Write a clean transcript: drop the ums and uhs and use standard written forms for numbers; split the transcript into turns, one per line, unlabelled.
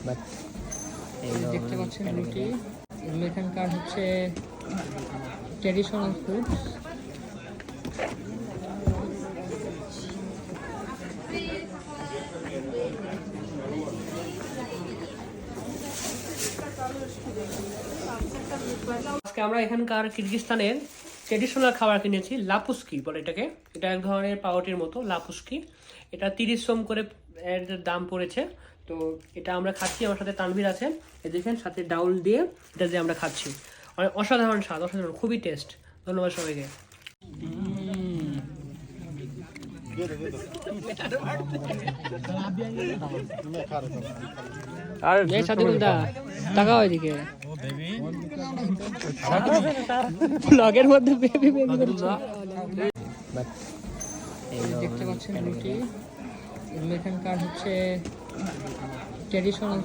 But
দেখতে পাচ্ছেন রুটি, এগুলো এখানকার হচ্ছে ট্র্যাডিশনাল ফুডস। আজকে আমরা এখানকার কিরগিজস্তানের ট্রেডিশনাল খাবার কিনেছি, লাপুস্কি বলে এটাকে। এটা এক ধরনের পাউরুটির মতো লাপুস্কি। এটা 30 সোম করে এর দাম পড়েছে। তো এটা আমরা খাচ্ছি, আমার সাথে তানভীর আছে, এই দেখেন সাথে ডাউল দিয়ে এটা যে আমরা খাচ্ছি। অনেক অসাধারণ স্বাদ, অসাধারণ, খুবই টেস্ট। ধন্যবাদ সবাইকে। আর সাথীদা তাকাও এদিকে, ব্লগের মধ্যে বেবি বেবি দেখতে পাচ্ছেন রুটি, এগুলো এখানকার হচ্ছে ট্র্যাডিশনাল